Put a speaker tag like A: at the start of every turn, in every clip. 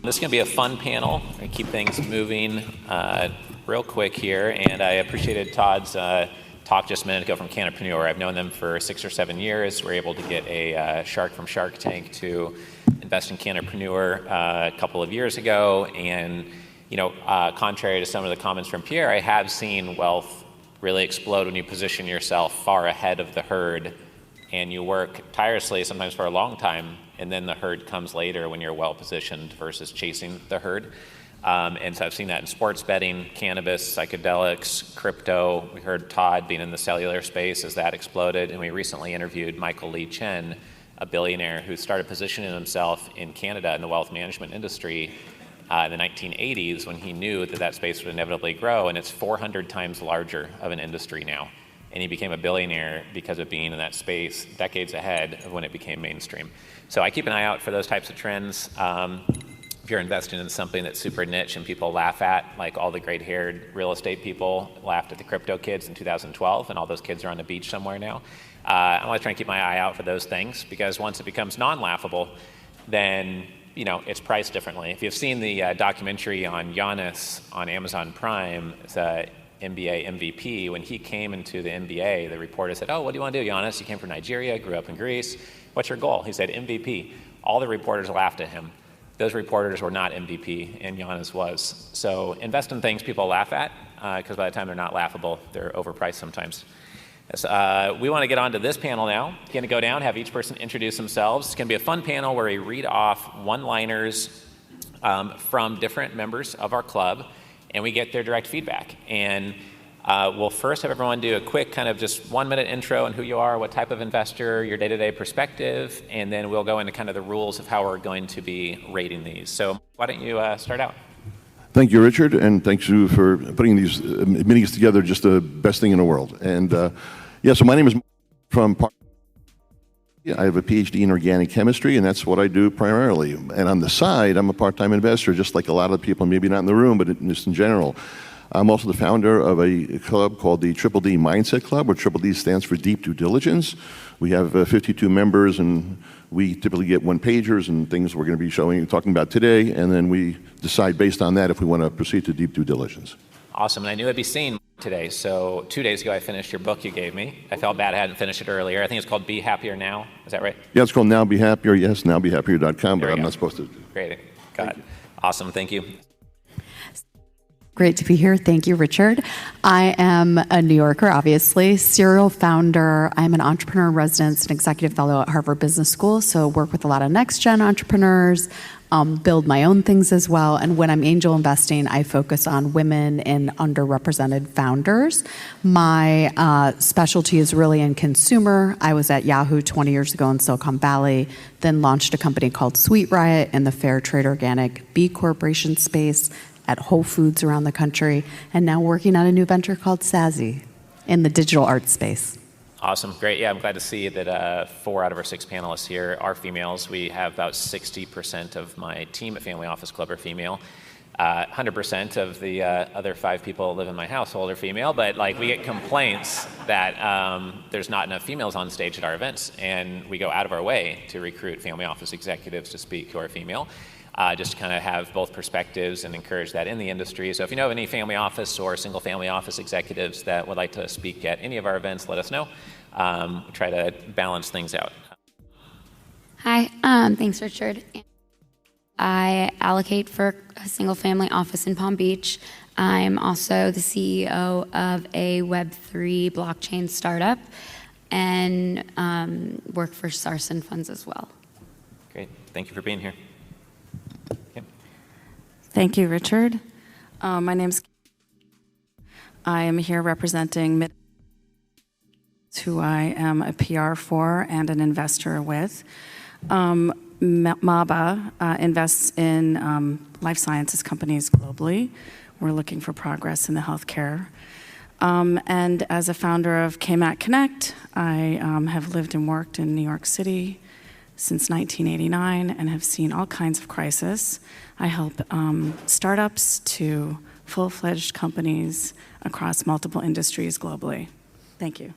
A: This is going to be a fun panel. We're going to keep things moving real quick here, and I appreciated Todd's talk just a minute ago from Canopreneur. I've known them for 6 or 7 years. We're able to get a shark from Shark Tank to invest in Canopreneur a couple of years ago, and contrary to some of the comments from Pierre, I have seen wealth really explode when you position yourself far ahead of the herd, and you work tirelessly, sometimes for a long time, and then the herd comes later when you're well positioned versus chasing the herd. And so I've seen that in sports betting, cannabis, psychedelics, crypto. We heard Todd being in the cellular space as that exploded, and we recently interviewed Michael Lee Chen, a billionaire who started positioning himself in Canada in the wealth management industry in the 1980s when he knew that space would inevitably grow, and it's 400 times larger of an industry now. And he became a billionaire because of being in that space decades ahead of when it became mainstream. So I keep an eye out for those types of trends. If you're investing in something that's super niche and people laugh at, like all the gray-haired real estate people laughed at the crypto kids in 2012, and all those kids are on the beach somewhere now. I want to try and keep my eye out for those things, because once it becomes non-laughable, then it's priced differently. If you've seen the documentary on Giannis on Amazon Prime, it's a NBA MVP. When he came into the NBA, the reporter said, "Oh, what do you want to do, Giannis? You came from Nigeria, grew up in Greece. What's your goal?" He said, "MVP." All the reporters laughed at him. Those reporters were not MVP, and Giannis was. So invest in things people laugh at, because by the time they're not laughable, they're overpriced sometimes. We want to get on to this panel now. It's going to go down, have each person introduce themselves. It's going to be a fun panel where we read off one-liners from different members of our club, and we get their direct feedback. And we'll first have everyone do a quick kind of just 1-minute intro on who you are, what type of investor, your day-to-day perspective, and then we'll go into kind of the rules of how we're going to be rating these. So why don't you start out?
B: Thank you, Richard, and thanks you for putting these meetings together, just the best thing in the world. And so my name is from I have a PhD in organic chemistry, and that's what I do primarily. And on the side, I'm a part-time investor, just like a lot of people, maybe not in the room, but just in general. I'm also the founder of a club called the Triple D Mindset Club, where Triple D stands for Deep Due Diligence. We have 52 members, and we typically get one-pagers and things we're going to be talking about today, and then we decide based on that if we want to proceed to deep due diligence.
A: Awesome, and I knew I'd be seeing today. So 2 days ago, I finished your book you gave me. I felt bad I hadn't finished it earlier. I think it's called Be Happier Now. Is that right?
B: Yeah, it's called Now Be Happier. Yes, nowbehappier.com, but I'm not supposed to.
A: Great, got it. Awesome, thank you.
C: Great to be here. Thank you, Richard. I am a New Yorker, obviously, serial founder. I'm an entrepreneur in residence and executive fellow at Harvard Business School, so work with a lot of next-gen entrepreneurs, build my own things as well. And when I'm angel investing, I focus on women and underrepresented founders. My specialty is really in consumer. I was at Yahoo 20 years ago in Silicon Valley, then launched a company called Sweet Riot in the fair trade organic B Corporation space, at Whole Foods around the country, and now working on a new venture called Sassy in the digital art space.
A: Awesome, great. Yeah, I'm glad to see that 4 out of our 6 panelists here are females. We have about 60% of my team at Family Office Club are female. 100% of the other 5 people that live in my household are female, but we get complaints that there's not enough females on stage at our events, and we go out of our way to recruit family office executives to speak who are female. Just to kind of have both perspectives and encourage that in the industry. So if you know of any family office or single family office executives that would like to speak at any of our events, let us know. Try to balance things out.
D: Hi, thanks, Richard. I allocate for a single family office in Palm Beach. I'm also the CEO of a Web3 blockchain startup and work for Sarson Funds as well.
A: Great, thank you for being here.
E: Thank you, Richard. My name's I am here representing who I am a PR for and an investor with. MABA invests in life sciences companies globally. We're looking for progress in the healthcare. And as a founder of KMAT Connect, I have lived and worked in New York City since 1989 and have seen all kinds of crisis. I help startups to full-fledged companies across multiple industries globally. Thank you.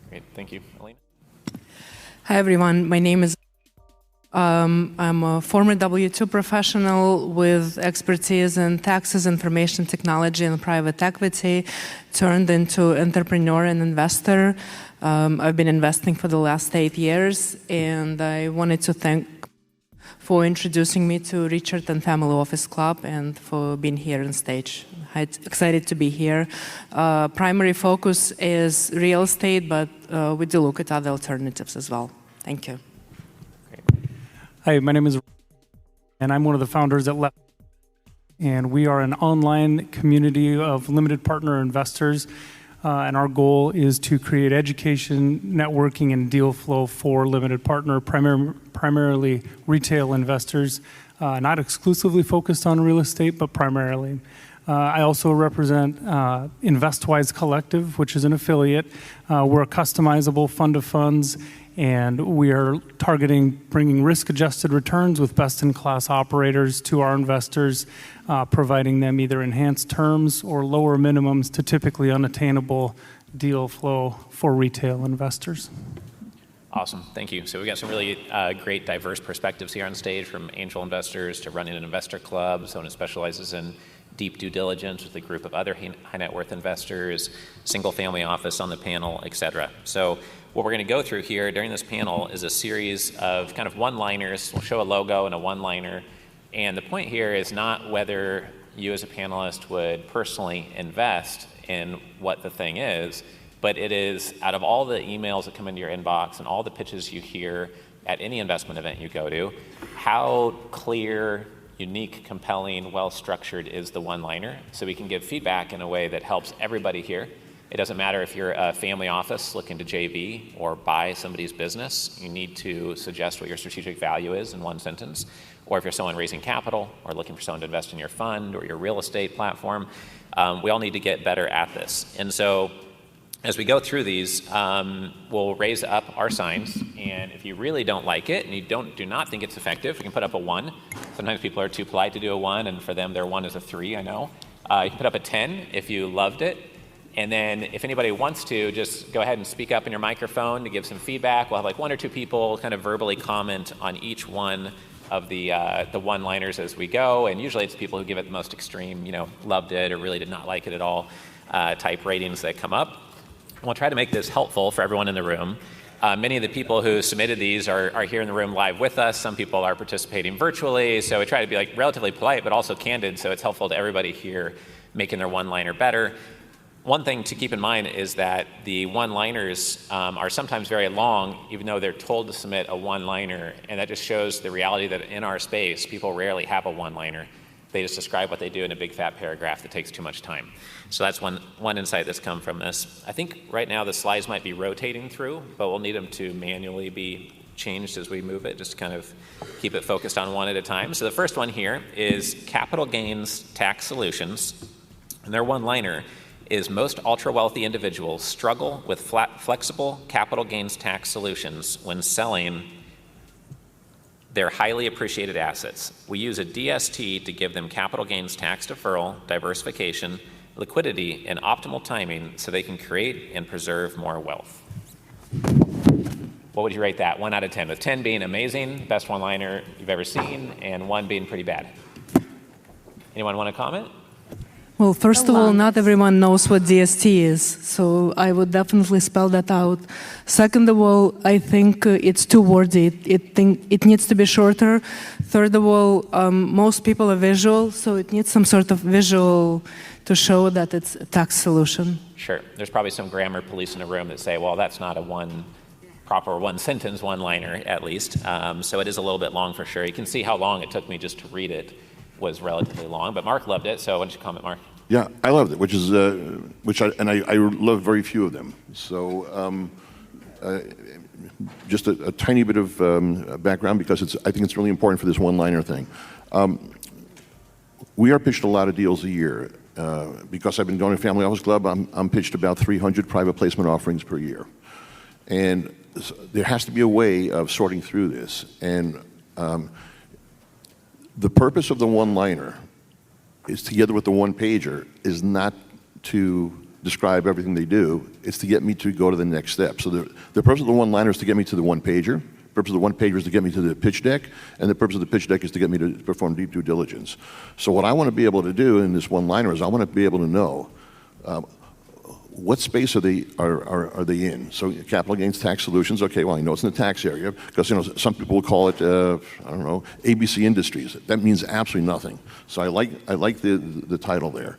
A: Great, thank you. Alina?
F: Hi, everyone. My name is I'm a former W-2 professional with expertise in taxes, information technology, and private equity, turned into entrepreneur and investor. I've been investing for the last 8 years, and I wanted to thank for introducing me to Richard and Family Office Club and for being here on stage. I'm excited to be here. Primary focus is real estate, but we do look at other alternatives as well. Thank you.
G: Hi, my name is, and I'm one of the founders at Left. And we are an online community of limited partner investors. And our goal is to create education, networking, and deal flow for limited partner, primarily retail investors, not exclusively focused on real estate, but primarily. I also represent InvestWise Collective, which is an affiliate. We're a customizable fund of funds, and we are targeting bringing risk-adjusted returns with best-in-class operators to our investors, providing them either enhanced terms or lower minimums to typically unattainable deal flow for retail investors.
A: Awesome, thank you. So we got some really great diverse perspectives here on stage, from angel investors to running an investor club, someone who specializes in deep due diligence with a group of other high net worth investors, single family office on the panel, et cetera. So what we're going to go through here during this panel is a series of kind of one-liners. We'll show a logo and a one-liner. And the point here is not whether you as a panelist would personally invest in what the thing is, but it is, out of all the emails that come into your inbox and all the pitches you hear at any investment event you go to, how clear, unique, compelling, well-structured is the one-liner, so we can give feedback in a way that helps everybody here. It doesn't matter if you're a family office looking to JV or buy somebody's business. You need to suggest what your strategic value is in one sentence. Or if you're someone raising capital or looking for someone to invest in your fund or your real estate platform, we all need to get better at this. And so as we go through these, we'll raise up our signs, and if you really don't like it and you do not think it's effective, you can put up a 1. Sometimes people are too polite to do a 1, and for them their 1 is a 3, I know. You can put up a 10 if you loved it. And then if anybody wants to, just go ahead and speak up in your microphone to give some feedback. We'll have like 1 or 2 people kind of verbally comment on each one of the one-liners as we go. And usually it's people who give it the most extreme, loved it or really did not like it at all type ratings that come up. We'll try to make this helpful for everyone in the room. Many of the people who submitted these are here in the room live with us. Some people are participating virtually. So we try to be like relatively polite, but also candid. So it's helpful to everybody here making their one-liner better. One thing to keep in mind is that the one-liners are sometimes very long, even though they're told to submit a one-liner, and that just shows the reality that in our space, people rarely have a one-liner. They just describe what they do in a big fat paragraph that takes too much time. So that's one insight that's come from this. I think right now the slides might be rotating through, but we'll need them to manually be changed as we move it, just to kind of keep it focused on one at a time. So the first one here is capital gains tax solutions, and their one-liner is most ultra-wealthy individuals struggle with flexible capital gains tax solutions when selling their highly appreciated assets. We use a DST to give them capital gains tax deferral, diversification, liquidity, and optimal timing so they can create and preserve more wealth. What would you rate that? 1 out of 10, with 10 being amazing, best one-liner you've ever seen, and 1 being pretty bad. Anyone want to comment?
F: Well, first of all, not everyone knows what DST is, so I would definitely spell that out. Second of all, I think it's too wordy. It needs to be shorter. Third of all, most people are visual, so it needs some sort of visual to show that it's a tax solution.
A: Sure. There's probably some grammar police in the room that say, well, that's not a proper one-sentence one-liner, at least. So it is a little bit long for sure. You can see how long it took me just to read it. Was relatively long, but Mark loved it. So why don't you comment, Mark?
B: Yeah, I loved it, I love very few of them. So just a tiny bit of background, because I think it's really important for this one-liner thing. We are pitched a lot of deals a year. Because I've been going to Family Office Club, I'm pitched about 300 private placement offerings per year. And there has to be a way of sorting through this. And the purpose of the one-liner is, together with the one-pager, is not to describe everything they do. It's to get me to go to the next step. So the purpose of the one-liner is to get me to the one-pager, purpose of the one-pager is to get me to the pitch deck, and the purpose of the pitch deck is to get me to perform deep due diligence. So what I want to be able to do in this one-liner is I want to be able to know what space are they in? So capital gains tax solutions, okay, well, I know it's in the tax area, because some people will call it, I don't know, ABC Industries. That means absolutely nothing. So I like the title there.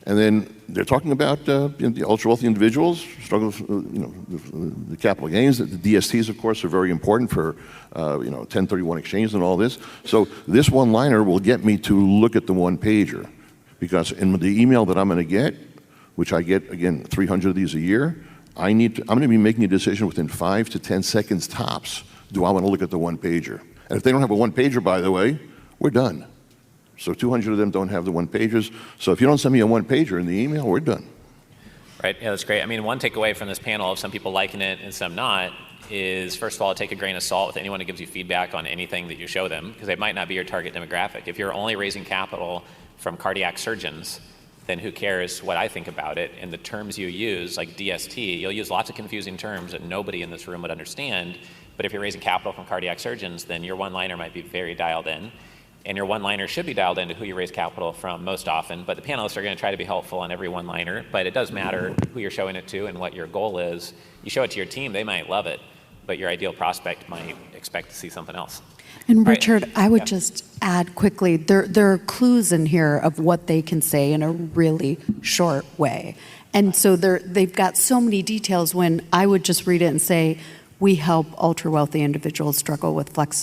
B: And then they're talking about the ultra-wealthy individuals, struggle, the capital gains. The DSTs, of course, are very important for 1031 exchange and all this. So this one-liner will get me to look at the one-pager, because in the email that I'm going to get, which I get, again, 300 of these a year, I'm going to be making a decision within 5 to 10 seconds tops. Do I want to look at the one-pager? And if they don't have a one-pager, by the way, we're done. So 200 of them don't have the one-pagers. So if you don't send me a one-pager in the email, we're done.
A: Right, yeah, that's great. I mean, one takeaway from this panel, of some people liking it and some not, is first of all, take a grain of salt with anyone who gives you feedback on anything that you show them, because they might not be your target demographic. If you're only raising capital from cardiac surgeons, then who cares what I think about it? And the terms you use, like DST, you'll use lots of confusing terms that nobody in this room would understand. But if you're raising capital from cardiac surgeons, then your one-liner might be very dialed in. And your one-liner should be dialed into who you raise capital from most often. But the panelists are going to try to be helpful on every one-liner. But it does matter who you're showing it to and what your goal is. You show it to your team, they might love it. But your ideal prospect might expect to see something else.
C: And Richard, I would just add quickly, there are clues in here of what they can say in a really short way. And so they've got so many details when I would just read it and say, we help ultra-wealthy individuals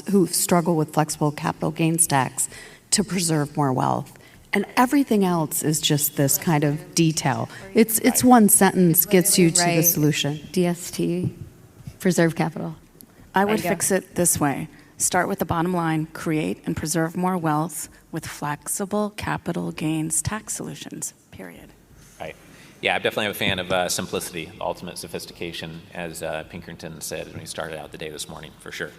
C: who struggle with flexible capital gains tax to preserve more wealth. And everything else is just this kind of detail. It's one sentence gets you to the solution.
D: DST, preserve capital.
E: I would fix it this way. Start with the bottom line, create and preserve more wealth with flexible capital gains tax solutions, period.
A: Right. Yeah, I'm definitely a fan of simplicity, ultimate sophistication, as Pinkerton said when he started out the day this morning, for sure.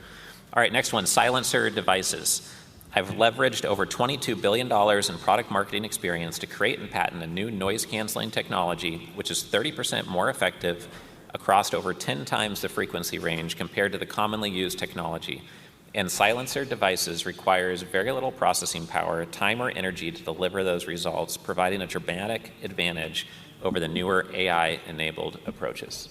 A: All right, next one, silencer devices. I've leveraged over $22 billion in product marketing experience to create and patent a new noise-canceling technology, which is 30% more effective across over 10 times the frequency range compared to the commonly used technology. And silencer devices requires very little processing power, time, or energy to deliver those results, providing a dramatic advantage over the newer AI-enabled approaches.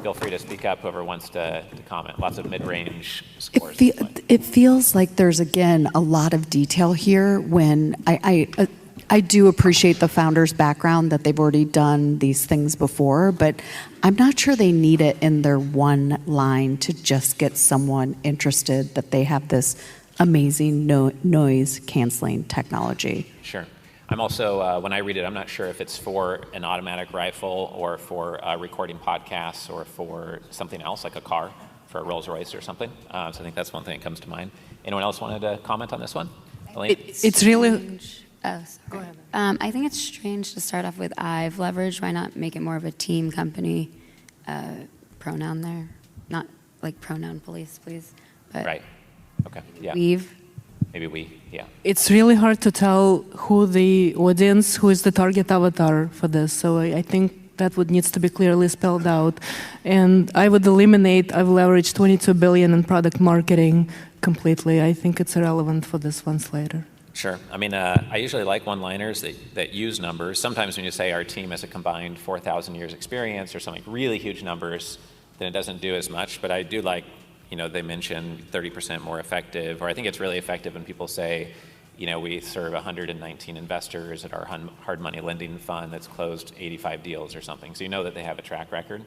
A: Feel free to speak up, whoever wants to comment. Lots of mid-range scores.
C: It feels like there's, again, a lot of detail here when I do appreciate the founder's background, that they've already done these things before, but I'm not sure they need it in their one line to just get someone interested that they have this amazing noise-canceling technology.
A: Sure. I'm also, when I read it, I'm not sure if it's for an automatic rifle or for recording podcasts or for something else, like a car, for a Rolls Royce or something. So I think that's one thing that comes to mind. Anyone else wanted to comment on this one?
F: It's really...
D: Oh, sorry. Go ahead. I think it's strange to start off with I've leveraged. Why not make it more of a team company? Pronoun there. Not like pronoun police, please. But
A: right. Okay. Yeah.
D: We've.
A: Maybe we, yeah.
F: It's really hard to tell who the audience, who is the target avatar for this. So I think that would needs to be clearly spelled out. And I would eliminate, I've leveraged 22 billion in product marketing completely. I think it's irrelevant for this one later.
A: Sure. I mean, I usually like one-liners that use numbers. Sometimes when you say our team has a combined 4,000 years experience or something, really huge numbers, then it doesn't do as much. But I do like, they mention 30% more effective, or I think it's really effective when people say, we serve 119 investors at our hard money lending fund that's closed 85 deals or something. So you know that they have a track record.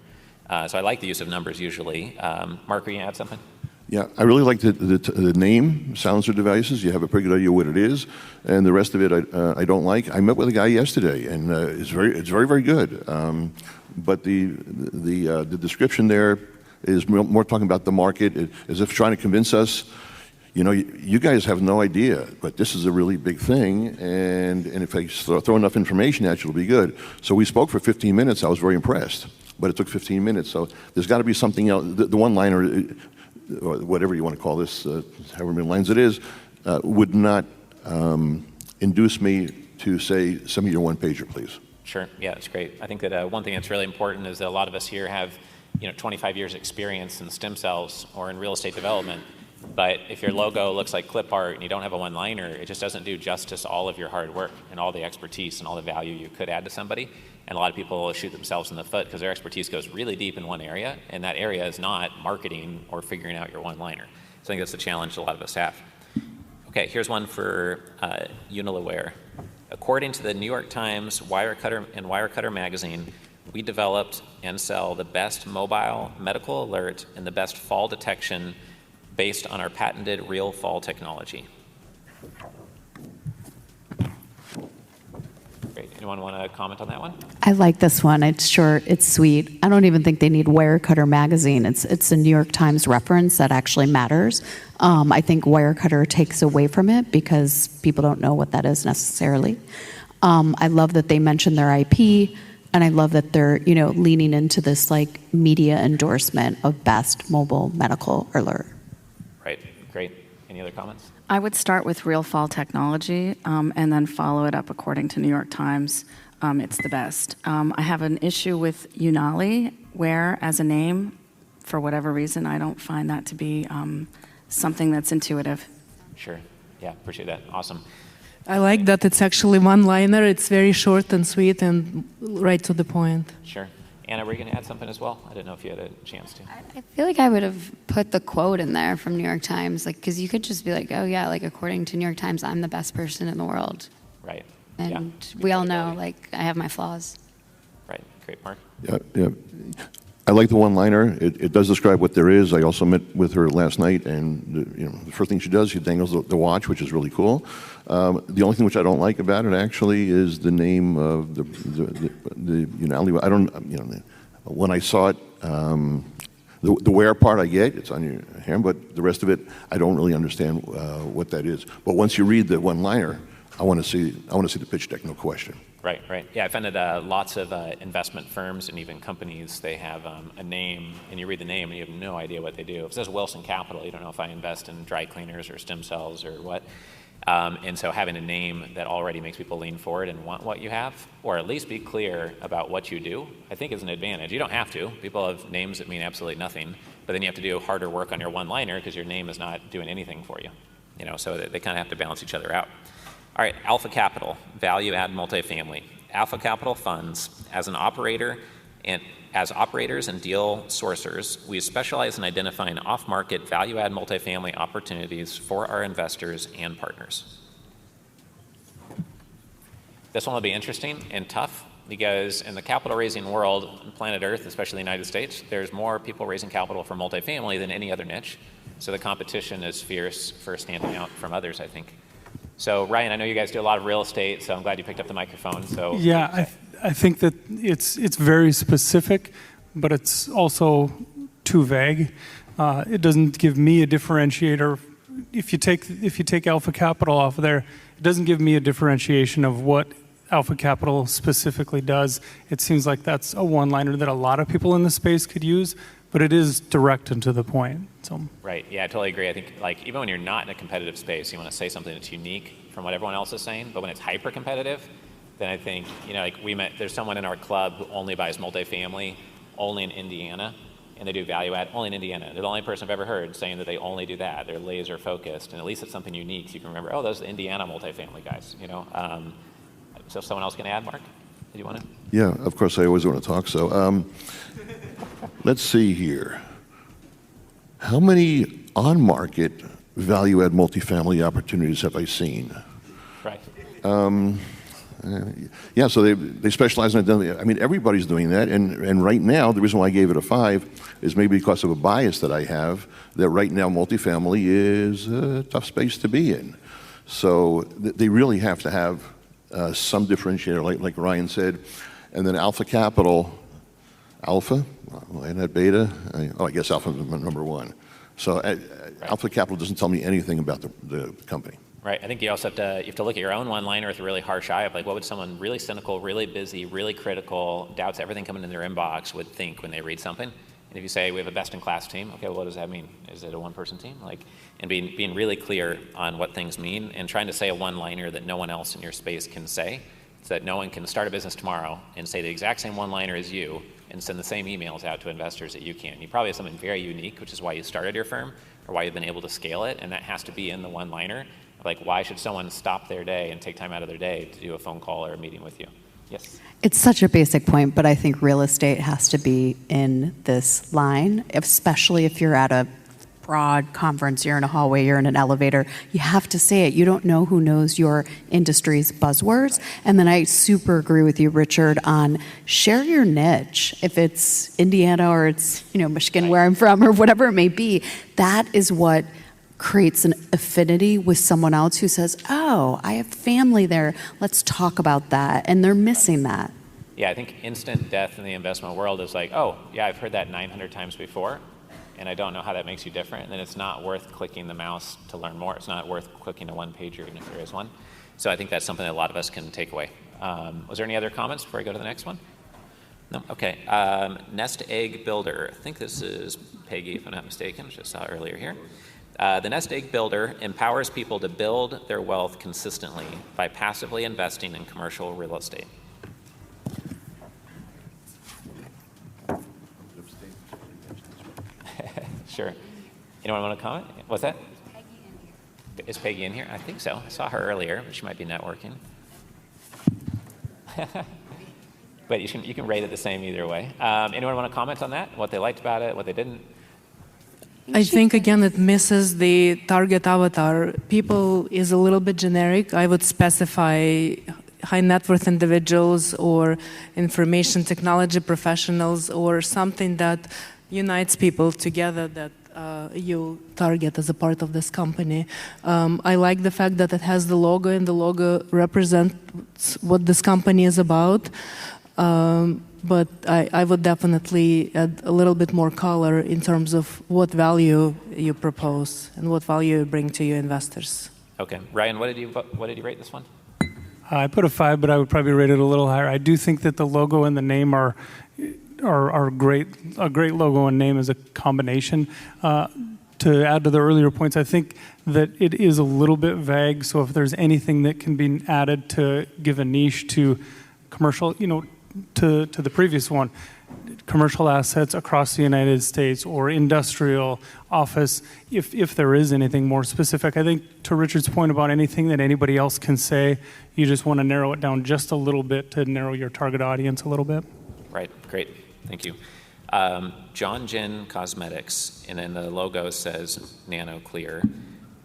A: So I like the use of numbers usually. Mark, were you going to add something?
B: Yeah, I really like the name, silencer devices. You have a pretty good idea what it is, and the rest of it I don't like. I met with a guy yesterday, and it's very, very good. But the description there is more talking about the market, as if trying to convince us, you guys have no idea, but this is a really big thing, and if I throw enough information at you, it'll be good. So we spoke for 15 minutes. I was very impressed, but it took 15 minutes. So there's got to be something else. The one-liner, or whatever you want to call this, however many lines it is, would not induce me to say, send me your one-pager, please.
A: Sure. Yeah, it's great. I think that one thing that's really important is that a lot of us here have 25 years experience in stem cells or in real estate development. But if your logo looks like clip art and you don't have a one-liner, it just doesn't do justice to all of your hard work and all the expertise and all the value you could add to somebody. And a lot of people shoot themselves in the foot because their expertise goes really deep in one area, and that area is not marketing or figuring out your one-liner. So I think that's the challenge a lot of us have. Okay, here's one for Unilever. According to the New York Times, Wirecutter, and Wirecutter magazine, we developed and sell the best mobile medical alert and the best fall detection based on our patented real fall technology. Great. Anyone want to comment on that one?
C: I like this one. It's short, it's sweet. I don't even think they need Wirecutter magazine. It's a New York Times reference that actually matters. I think Wirecutter takes away from it because people don't know what that is necessarily. I love that they mention their IP, and I love that they're leaning into this like media endorsement of best mobile medical alert.
A: Right. Great. Any other comments?
E: I would start with real fall technology and then follow it up according to New York Times. It's the best. I have an issue with Unali, where as a name, for whatever reason, I don't find that to be something that's intuitive.
A: Sure. Yeah, appreciate that. Awesome.
F: I like that it's actually one-liner. It's very short and sweet and right to the point.
A: Sure. Anna, were you going to add something as well? I didn't know if you had a chance to.
D: I feel like I would have put the quote in there from New York Times, like, because you could just be like, oh yeah, like according to New York Times, I'm the best person in the world.
A: Right.
D: And
A: yeah.
D: we all know, like, I have my flaws.
A: Right. Great, Mark.
B: Yeah. I like the one-liner. It does describe what there is. I also met with her last night, and the first thing she does, she dangles the watch, which is really cool. The only thing which I don't like about it actually is the name of the I don't when I saw it, the wear part I get, it's on your hand, but the rest of it I don't really understand what that is. But once you read the one-liner, I want to see the pitch deck, no question.
A: Right. Yeah, I found that lots of investment firms and even companies, they have a name, and you read the name and you have no idea what they do. If it says Wilson Capital, you don't know if I invest in dry cleaners or stem cells or what. And so having a name that already makes people lean forward and want what you have, or at least be clear about what you do, I think is an advantage. You don't have to. People have names that mean absolutely nothing, but then you have to do harder work on your one-liner because your name is not doing anything for you. So they kind of have to balance each other out. All right, Alpha Capital, value add multifamily. Alpha Capital funds, as operators and deal sourcers, we specialize in identifying off-market value add multifamily opportunities for our investors and partners. This one will be interesting and tough because in the capital raising world, on planet Earth, especially the United States, there's more people raising capital for multifamily than any other niche. So the competition is fierce for standing out from others, I think. So Ryan, I know you guys do a lot of real estate, so I'm glad you picked up the microphone. So
G: yeah, I think that it's very specific, but it's also too vague. It doesn't give me a differentiator. If you take Alpha Capital off of there, it doesn't give me a differentiation of what Alpha Capital specifically does. It seems like that's a one-liner that a lot of people in the space could use, but it is direct and to the point. So. Right.
A: Yeah, I totally agree. I think even when you're not in a competitive space, you want to say something that's unique from what everyone else is saying. But when it's hyper competitive, then I think there's someone in our club who only buys multifamily, only in Indiana, and they do value add only in Indiana. They're the only person I've ever heard saying that they only do that. They're laser focused, and at least it's something unique. So you can remember, oh, those are the Indiana multifamily guys. So someone else can add, Mark? Did you want to?
B: Yeah, of course. I always want to talk. So let's see here. How many on-market value-add multifamily opportunities have I seen?
A: Right.
B: Yeah, so they specialize in identity. I mean, everybody's doing that, and right now, the reason why I gave it a 5 is maybe because of a bias that I have, that right now multifamily is a tough space to be in. So they really have to have some differentiator, like Ryan said. And then Alpha Capital, Alpha, and that Beta, I guess Alpha is number 1. So right. Alpha Capital doesn't tell me anything about the company.
A: Right. I think you also have to look at your own one-liner with a really harsh eye of what would someone really cynical, really busy, really critical, doubts everything coming in their inbox would think when they read something. And if you say we have a best-in-class team, okay, well, what does that mean? Is it a one-person team? And being really clear on what things mean and trying to say a one-liner that no one else in your space can say. so that no one can start a business tomorrow and say the exact same one-liner as you and send the same emails out to investors that you can. You probably have something very unique, which is why you started your firm or why you've been able to scale it, and that has to be in the one-liner. Like, why should someone stop their day and take time out of their day to do a phone call or a meeting with you? Yes?
C: It's such a basic point, but I think real estate has to be in this line, especially if you're at a broad conference, you're in a hallway, you're in an elevator, you have to say it. You don't know who knows your industry's buzzwords. And then I super agree with you, Richard, on share your niche. If it's Indiana or it's, Michigan, where I'm from, or whatever it may be, that is what creates an affinity with someone else who says, oh, I have family there, let's talk about that. And they're missing that.
A: Yeah, I think instant death in the investment world is like, oh, yeah, I've heard that 900 times before, and I don't know how that makes you different, and then it's not worth clicking the mouse to learn more. It's not worth clicking a one-pager, even if there is one. So I think that's something that a lot of us can take away. Was there any other comments before I go to the next one? No? Okay. Nest egg builder. I think this is Peggy, if I'm not mistaken. I just saw it earlier here. The Nest Egg Builder empowers people to build their wealth consistently by passively investing in commercial real estate. Sure. Anyone want to comment? What's that? Is Peggy in here? I think so. I saw her earlier, but she might be networking. But you can rate it the same either way. Anyone want to comment on that? What they liked about it, what they didn't?
F: I think, again, it misses the target avatar. People is a little bit generic. I would specify high net worth individuals or information technology professionals or something that unites people together that you target as a part of this company. I like the fact that it has the logo, and the logo represents what this company is about. But I would definitely add a little bit more color in terms of what value you propose and what value you bring to your investors.
A: Okay, Ryan, what did you rate this one?
G: I put a 5, but I would probably rate it a little higher. I do think that the logo and the name are great. A great logo and name is a combination. To add to the earlier points, I think that it is a little bit vague. So if there's anything that can be added to give a niche to commercial, to the previous one, commercial assets across the United States or industrial office, if there is anything more specific. I think to Richard's point about anything that anybody else can say, you just want to narrow it down just a little bit to narrow your target audience a little bit.
A: Right, great, thank you. John Gin Cosmetics, and then the logo says Nano Clear.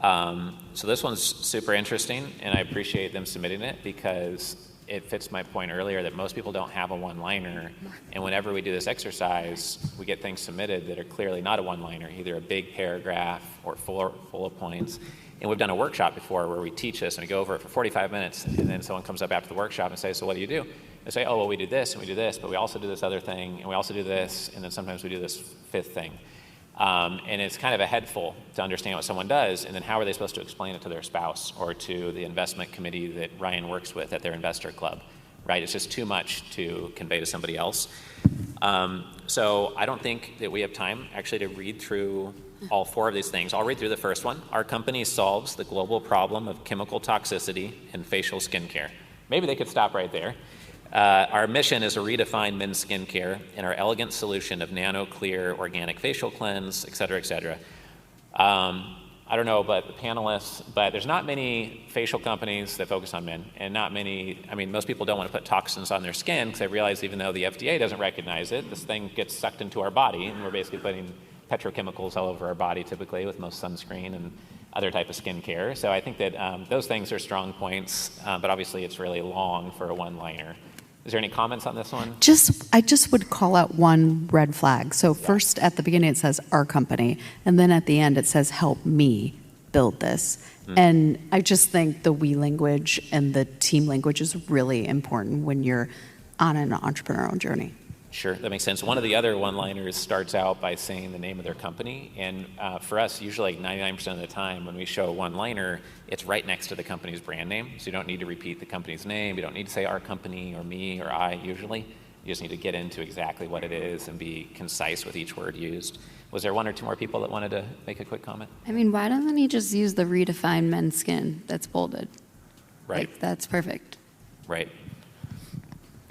A: So this one's super interesting, and I appreciate them submitting it because it fits my point earlier that most people don't have a one-liner, and whenever we do this exercise, we get things submitted that are clearly not a one-liner, either a big paragraph or full of points. And we've done a workshop before where we teach this and we go over it for 45 minutes, and then someone comes up after the workshop and says, so what do you do? They say, oh, well, we do this and we do this, but we also do this other thing, and we also do this, and then sometimes we do this fifth thing. And it's kind of a headful to understand what someone does, and then how are they supposed to explain it to their spouse or to the investment committee that Ryan works with at their investor club, right? It's just too much to convey to somebody else. So I don't think that we have time actually to read through all 4 of these things. I'll read through the first one. Our company solves the global problem of chemical toxicity in facial skincare. Maybe they could stop right there. Our mission is to redefine men's skincare in our elegant solution of nano clear organic facial cleanse, et cetera, et cetera. I don't know about the panelists, but there's not many facial companies that focus on men, and not many, most people don't want to put toxins on their skin because they realize even though the FDA doesn't recognize it, this thing gets sucked into our body, and we're basically putting petrochemicals all over our body typically with most sunscreen and other type of skincare. So I think that those things are strong points, but obviously it's really long for a one-liner. Is there any comments on this one?
C: I just would call out one red flag. So first at the beginning it says our company, and then at the end it says help me build this. And I just think the we language and the team language is really important when you're on an entrepreneurial journey.
A: Sure, that makes sense. One of the other one-liners starts out by saying the name of their company, and for us, usually like 99% of the time when we show a one-liner, it's right next to the company's brand name, so you don't need to repeat the company's name, you don't need to say our company or me or I usually. You just need to get into exactly what it is and be concise with each word used. Was there 1 or 2 more people that wanted to make a quick comment?
D: Why doesn't he just use the redefine men's skin that's bolded?
A: Right.
D: That's perfect.
A: Right.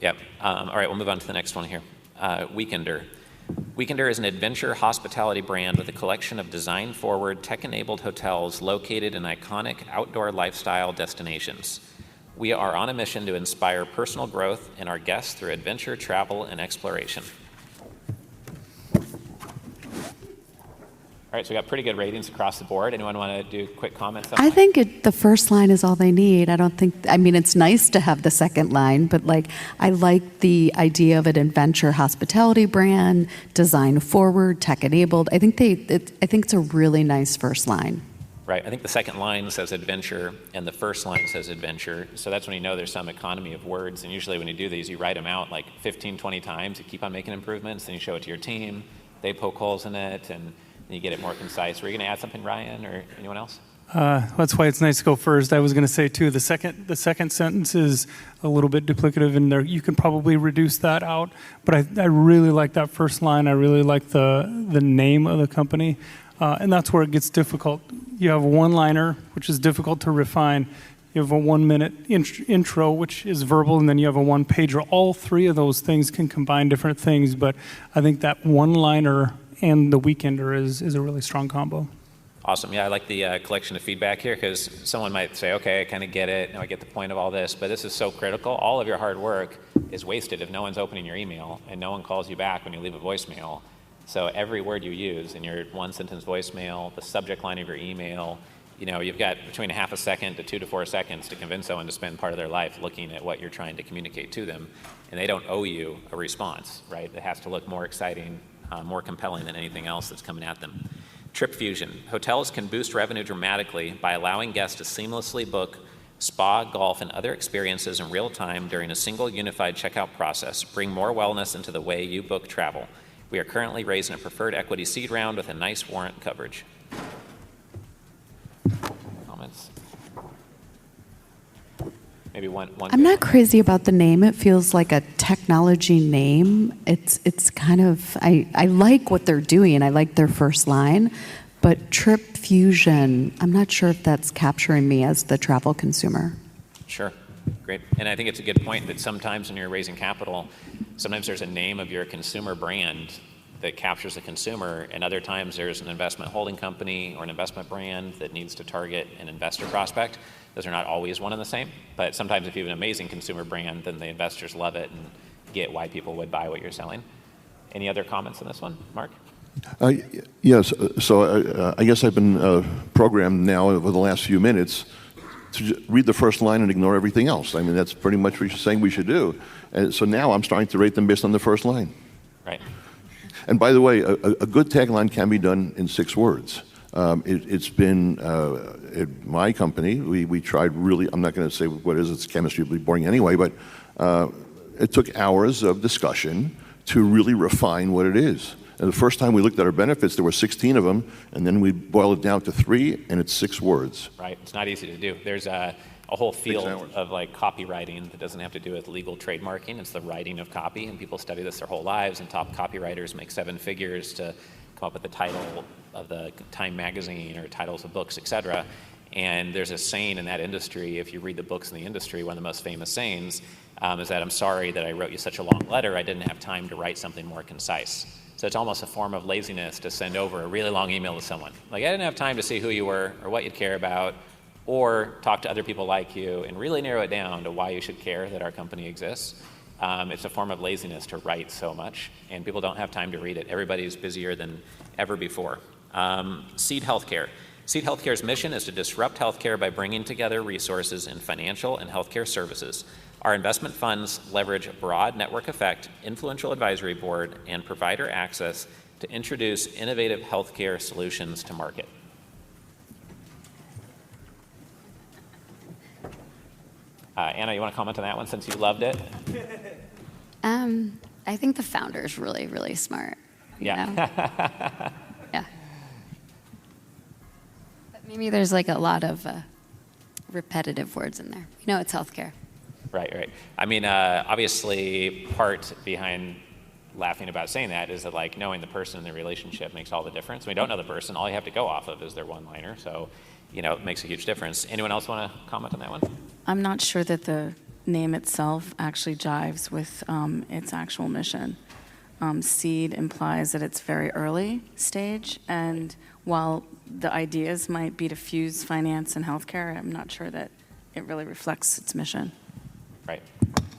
A: Yep. All right, we'll move on to the next one here. Weekender. Weekender is an adventure hospitality brand with a collection of design-forward, tech-enabled hotels located in iconic outdoor lifestyle destinations. We are on a mission to inspire personal growth in our guests through adventure, travel, and exploration. All right, so we got pretty good ratings across the board. Anyone want to do quick comments on
C: I
A: that?
C: think the first line is all they need. I mean, it's nice to have the second line, but like, I like the idea of an adventure hospitality brand, design forward, tech enabled. I think it's a really nice first line.
A: Right, I think the second line says adventure and the first line says adventure. So that's when you know there's some economy of words. And usually when you do these, you write them out like 15, 20 times. You keep on making improvements, then you show it to your team. They poke holes in it, and you get it more concise. Were you going to add something, Ryan, or anyone else?
G: That's why it's nice to go first. I was going to say too, the second sentence is a little bit duplicative in there. You can probably reduce that out, but I really like that first line. I really like the name of the company, and that's where it gets difficult. You have a one-liner, which is difficult to refine. You have a 1-minute intro, which is verbal, and then you have a one-pager. All three of those things can combine different things, but I think that one-liner and the Weekender is a really strong combo.
A: Awesome. Yeah, I like the collection of feedback here, because someone might say, okay, I kind of get it. Now I get the point of all this, but this is so critical. All of your hard work is wasted if no one's opening your email and no one calls you back when you leave a voicemail. So every word you use in your one-sentence voicemail, the subject line of your email, you've got between a half a second to 2 to 4 seconds to convince someone to spend part of their life looking at what you're trying to communicate to them, and they don't owe you a response, right? It has to look more exciting, more compelling than anything else that's coming at them. Trip fusion. Hotels can boost revenue dramatically by allowing guests to seamlessly book spa, golf, and other experiences in real time during a single unified checkout process. Bring more wellness into the way you book travel. We are currently raising a preferred equity seed round with a nice warrant coverage. Comments? Maybe one.
C: I'm not crazy about the name. It feels like a technology name. It's kind of, I like what they're doing. I like their first line, but Trip Fusion, I'm not sure if that's capturing me as the travel consumer.
A: Sure, great. And I think it's a good point that sometimes when you're raising capital, sometimes there's a name of your consumer brand that captures the consumer, and other times there's an investment holding company or an investment brand that needs to target an investor prospect. Those are not always one and the same, but sometimes if you have an amazing consumer brand, then the investors love it and get why people would buy what you're selling. Any other comments on this one, Mark?
B: Yes, so I guess I've been programmed now over the last few minutes to read the first line and ignore everything else. I mean, that's pretty much what you're saying we should do. And so now I'm starting to rate them based on the first line.
A: Right.
B: And by the way, a good tagline can be done in 6 words. It's been, at my company, we tried really, I'm not going to say what it is, it's chemistry, it'll be boring anyway, but it took hours of discussion to really refine what it is. And the first time we looked at our benefits, there were 16 of them, and then we boiled it down to 3, and it's 6 words.
A: Right, it's not easy to do. There's a whole field of like copywriting that doesn't have to do with legal trademarking. It's the writing of copy, and people study this their whole lives, and top copywriters make 7 figures to come up with the title of the Time magazine or titles of books, etc. And there's a saying in that industry, if you read the books in the industry, one of the most famous sayings is that I'm sorry that I wrote you such a long letter, I didn't have time to write something more concise. So it's almost a form of laziness to send over a really long email to someone. Like, I didn't have time to see who you were or what you'd care about, or talk to other people like you and really narrow it down to why you should care that our company exists. It's a form of laziness to write so much, and people don't have time to read it. Everybody's busier than ever before. Seed Healthcare. Seed Healthcare's mission is to disrupt healthcare by bringing together resources in financial and healthcare services. Our investment funds leverage a broad network effect, influential advisory board, and provider access to introduce innovative healthcare solutions to market. Anna, you want to comment on that one since you loved it?
D: I think the founder is really, really smart.
A: Yeah.
D: Yeah. But maybe there's like a lot of repetitive words in there. It's healthcare.
A: Right. I mean, obviously, part behind laughing about saying that is that, like, knowing the person in the relationship makes all the difference. When you don't know the person, all you have to go off of is their one-liner. So, it makes a huge difference. Anyone else want to comment on that one?
E: I'm not sure that the name itself actually jives with its actual mission. Seed implies that it's very early stage, and while the ideas might be to fuse finance and healthcare, I'm not sure that it really reflects its mission.
A: Right.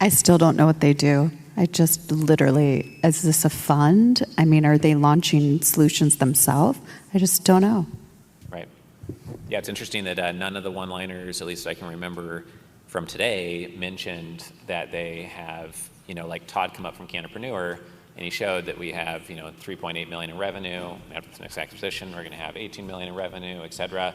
C: I still don't know what they do. I just literally, is this a fund? I mean, are they launching solutions themselves? I just don't know.
A: Right. Yeah, it's interesting that none of the one-liners, at least I can remember from today, mentioned that they have, like Todd come up from Canterpreneur, and he showed that we have, $3.8 million in revenue. After this next acquisition, we're going to have $18 million in revenue, et cetera.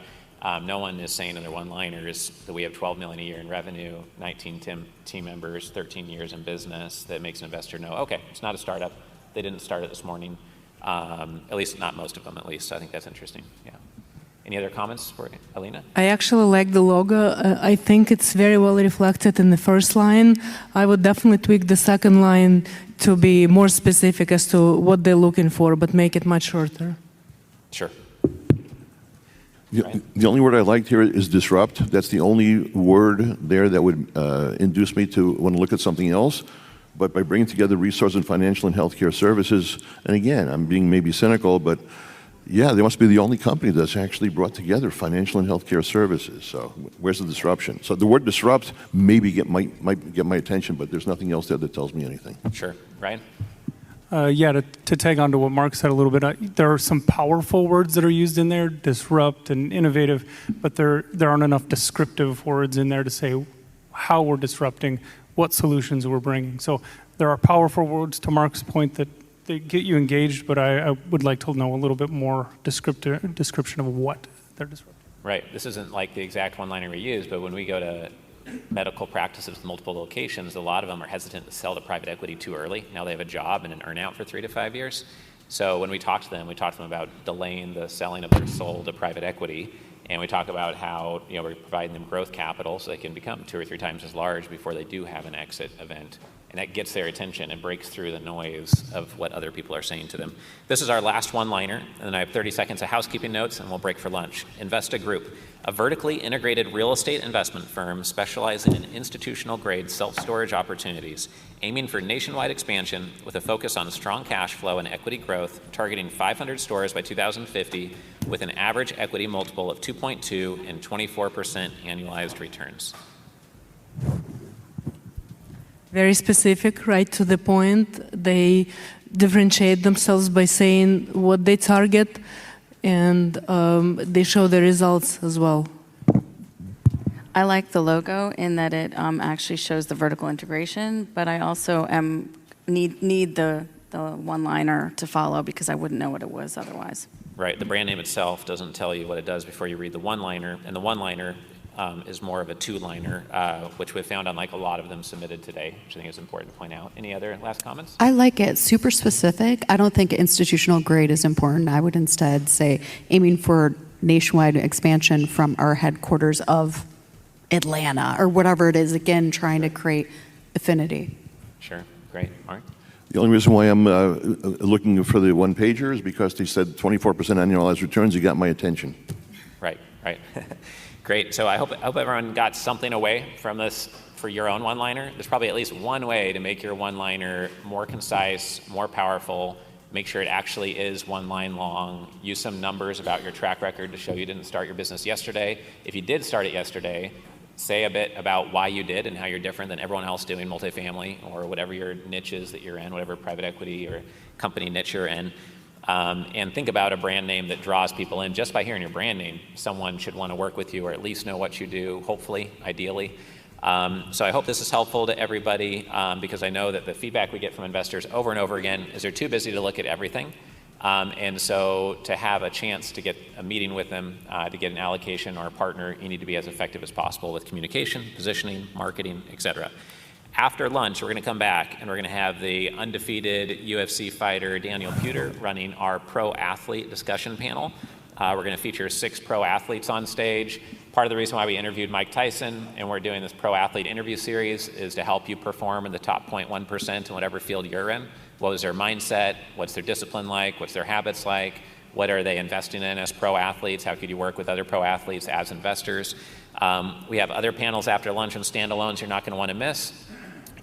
A: No one is saying in their one-liners that we have $12 million a year in revenue, 19 team members, 13 years in business. That makes an investor know, okay, it's not a startup. They didn't start it this morning. At least not most of them, at least. I think that's interesting. Yeah. Any other comments for Alina?
F: I actually like the logo. I think it's very well reflected in the first line. I would definitely tweak the second line to be more specific as to what they're looking for, but make it much shorter.
A: Sure.
B: The only word I liked here is disrupt. That's the only word there that would induce me to want to look at something else. But by bringing together resource and financial and healthcare services, and again, I'm being maybe cynical, but yeah, they must be the only company that's actually brought together financial and healthcare services. So where's the disruption? So the word disrupt maybe might get my attention, but there's nothing else there that tells me anything.
A: Sure. Ryan?
G: To tag on to what Mark said a little bit, there are some powerful words that are used in there, disrupt and innovative, but there aren't enough descriptive words in there to say how we're disrupting, what solutions we're bringing. So there are powerful words, to Mark's point, that they get you engaged, but I would like to know a little bit more description of what they're disrupting.
A: Right. This isn't like the exact one-liner we use, but when we go to medical practices with multiple locations, a lot of them are hesitant to sell to private equity too early. Now they have a job and an earnout for 3 to 5 years. So when we talk to them about delaying the selling of their soul to private equity, and we talk about how we're providing them growth capital so they can become 2 or 3 times as large before they do have an exit event. And that gets their attention and breaks through the noise of what other people are saying to them. This is our last one-liner, and then I have 30 seconds of housekeeping notes, and we'll break for lunch. Investa Group, a vertically integrated real estate investment firm specializing in institutional-grade self-storage opportunities, aiming for nationwide expansion with a focus on strong cash flow and equity growth, targeting 500 stores by 2050 with an average equity multiple of 2.2 and 24% annualized returns.
F: Very specific, right to the point. They differentiate themselves by saying what they target, and they show the results as well.
E: I like the logo in that it actually shows the vertical integration, but I also need the one-liner to follow because I wouldn't know what it was otherwise.
A: Right. The brand name itself doesn't tell you what it does before you read the one-liner, and the one-liner is more of a two-liner, which we've found on a lot of them submitted today, which I think is important to point out. Any other last comments?
C: I like it. Super specific. I don't think institutional grade is important. I would instead say aiming for nationwide expansion from our headquarters of Atlanta or whatever it is, again, trying to create affinity.
A: Sure. Great. Mark?
B: The only reason why I'm looking for the one-pager is because they said 24% annualized returns. You got my attention.
A: Right. Great. So I hope everyone got something away from this for your own one-liner. There's probably at least one way to make your one-liner more concise, more powerful. Make sure it actually is one line long. Use some numbers about your track record to show you didn't start your business yesterday. If you did start it yesterday, say a bit about why you did and how you're different than everyone else doing multifamily or whatever your niche is that you're in, whatever private equity or company niche you're in. And think about a brand name that draws people in. Just by hearing your brand name, someone should want to work with you or at least know what you do, hopefully, ideally. So I hope this is helpful to everybody because I know that the feedback we get from investors over and over again is they're too busy to look at everything. And so to have a chance to get a meeting with them, to get an allocation or a partner, you need to be as effective as possible with communication, positioning, marketing, et cetera. After lunch, we're going to come back and we're going to have the undefeated UFC fighter Daniel Puder running our pro athlete discussion panel. We're going to feature 6 pro athletes on stage. Part of the reason why we interviewed Mike Tyson and we're doing this pro athlete interview series is to help you perform in the top 0.1% in whatever field you're in. What is their mindset? What's their discipline like? What's their habits like? What are they investing in as pro athletes? How could you work with other pro athletes as investors? We have other panels after lunch and standalones you're not going to want to miss.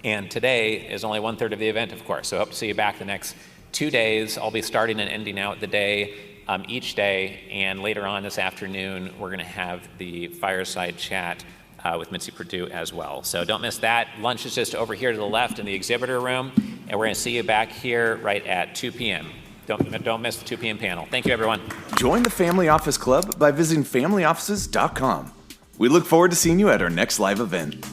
A: And today is only 1/3 of the event, of course. So I hope to see you back the next 2 days. I'll be starting and ending out the day each day. And later on this afternoon, we're going to have the fireside chat with Mitzi Perdue as well. So don't miss that. Lunch is just over here to the left in the exhibitor room. And we're going to see you back here right at 2 p.m. Don't miss the 2 p.m. panel. Thank you, everyone.
H: Join the Family Office Club by visiting familyoffices.com. We look forward to seeing you at our next live event.